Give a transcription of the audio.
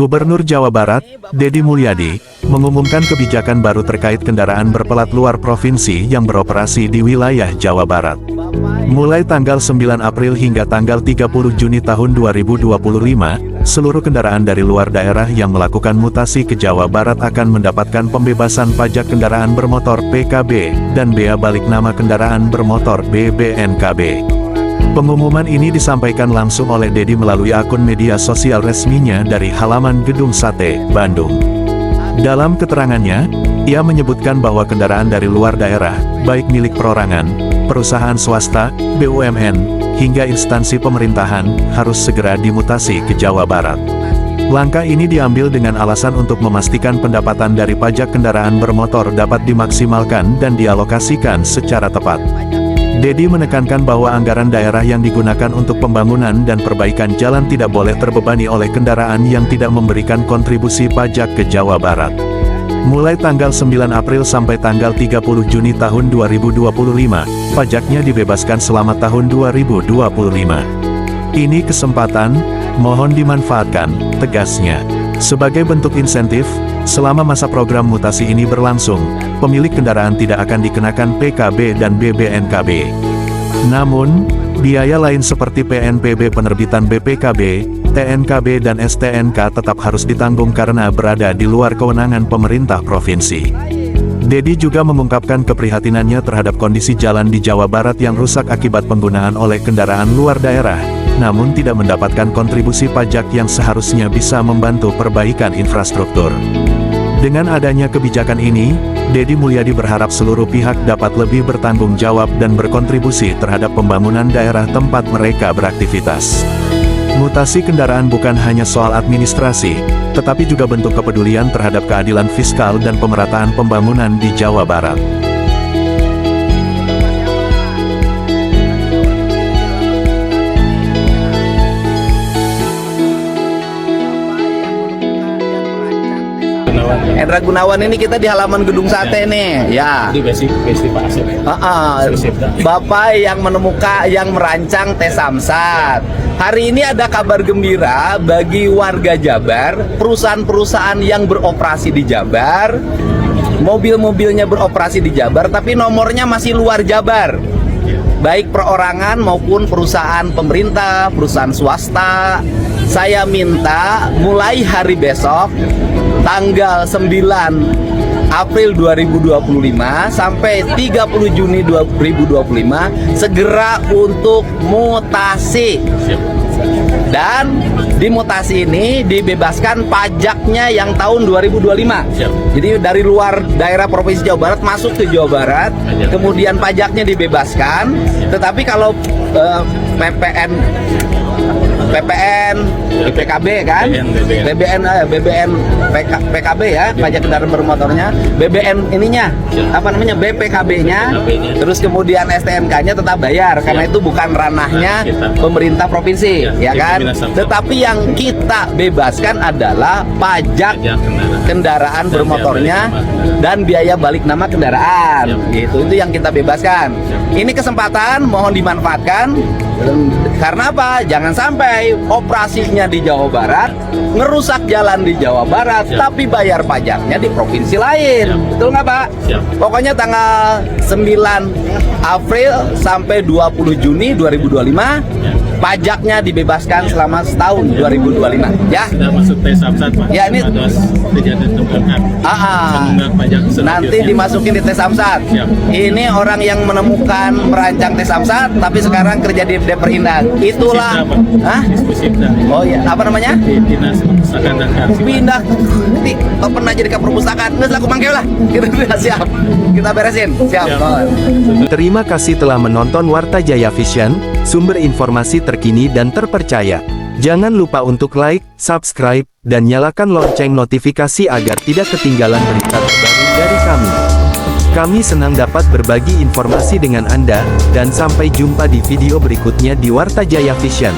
Gubernur Jawa Barat, Deddy Mulyadi, mengumumkan kebijakan baru terkait kendaraan berplat luar provinsi yang beroperasi di wilayah Jawa Barat. Mulai tanggal 9 April hingga tanggal 30 Juni tahun 2025, seluruh kendaraan dari luar daerah yang melakukan mutasi ke Jawa Barat akan mendapatkan pembebasan pajak kendaraan bermotor (PKB) dan bea balik nama kendaraan bermotor (BBNKB). Pengumuman ini disampaikan langsung oleh Deddy melalui akun media sosial resminya dari halaman Gedung Sate, Bandung. Dalam keterangannya, ia menyebutkan bahwa kendaraan dari luar daerah, baik milik perorangan, perusahaan swasta, BUMN, hingga instansi pemerintahan, harus segera dimutasi ke Jawa Barat. Langkah ini diambil dengan alasan untuk memastikan pendapatan dari pajak kendaraan bermotor dapat dimaksimalkan dan dialokasikan secara tepat. Deddy menekankan bahwa anggaran daerah yang digunakan untuk pembangunan dan perbaikan jalan tidak boleh terbebani oleh kendaraan yang tidak memberikan kontribusi pajak ke Jawa Barat. Mulai tanggal 9 April sampai tanggal 30 Juni tahun 2025, pajaknya dibebaskan selama tahun 2025. Ini kesempatan, mohon dimanfaatkan, tegasnya. Sebagai bentuk insentif, selama masa program mutasi ini berlangsung, pemilik kendaraan tidak akan dikenakan PKB dan BBNKB. Namun, biaya lain seperti PNBP penerbitan BPKB, TNKB dan STNK tetap harus ditanggung karena berada di luar kewenangan pemerintah provinsi. Deddy juga mengungkapkan keprihatinannya terhadap kondisi jalan di Jawa Barat yang rusak akibat penggunaan oleh kendaraan luar daerah, namun tidak mendapatkan kontribusi pajak yang seharusnya bisa membantu perbaikan infrastruktur. Dengan adanya kebijakan ini, Deddy Mulyadi berharap seluruh pihak dapat lebih bertanggung jawab dan berkontribusi terhadap pembangunan daerah tempat mereka beraktivitas. Mutasi kendaraan bukan hanya soal administrasi, tetapi juga bentuk kepedulian terhadap keadilan fiskal dan pemerataan pembangunan di Jawa Barat. Hendra Gunawan ini kita di halaman Gedung Sate nih, ya. Di basic Pak Asep. Bapak yang menemukan, yang merancang tes Samsat. Hari ini ada kabar gembira bagi warga Jabar, perusahaan-perusahaan yang beroperasi di Jabar, mobil-mobilnya beroperasi di Jabar, tapi nomornya masih luar Jabar. Baik perorangan maupun perusahaan pemerintah, perusahaan swasta. Saya minta mulai hari besok, tanggal 9 April 2025 sampai 30 Juni 2025 segera untuk mutasi. Dan di mutasi ini dibebaskan pajaknya yang tahun 2025. Jadi dari luar daerah Provinsi Jawa Barat masuk ke Jawa Barat, kemudian pajaknya dibebaskan. Tetapi kalau PPN, PKB kan, PKB ya, pajak kendaraan bermotornya, BBN ininya, apa namanya, BPKB-nya, terus kemudian STNK-nya tetap bayar karena itu bukan ranahnya pemerintah provinsi, ya kan. Tetapi yang kita bebaskan adalah pajak kendaraan bermotornya dan biaya balik nama kendaraan, gitu. Itu yang kita bebaskan. Ini kesempatan, mohon dimanfaatkan. Karena apa? Jangan sampai operasinya di Jawa Barat, ngerusak jalan di Jawa Barat, tapi bayar pajaknya di provinsi lain. Betul nggak, Pak? Pokoknya tanggal 9 April sampai 20 Juni 2025, pajaknya dibebaskan selama setahun 2025. Ya. Sudah masuk tes Samsat, Pak. Ya, ini kejadian tunggakan. Nanti dimasukin di tes Samsat. Ini orang yang menemukan merancang tes Samsat, tapi sekarang kerja di Deperindah. Itulah. Oh iya, apa namanya? Dinas Perpustakaan dan Kearsipan. Pindah. Pernah jadi ke perpustakaan. Nggak selaku mangkel lah. Kita siap. Kita beresin. Siap. Terima kasih telah menonton Warta Jaya Vision, sumber informasi terkini dan terpercaya. Jangan lupa untuk like, subscribe, dan nyalakan lonceng notifikasi agar tidak ketinggalan berita terbaru dari kami. Kami senang dapat berbagi informasi dengan Anda, dan sampai jumpa di video berikutnya di Warta Jaya Vision.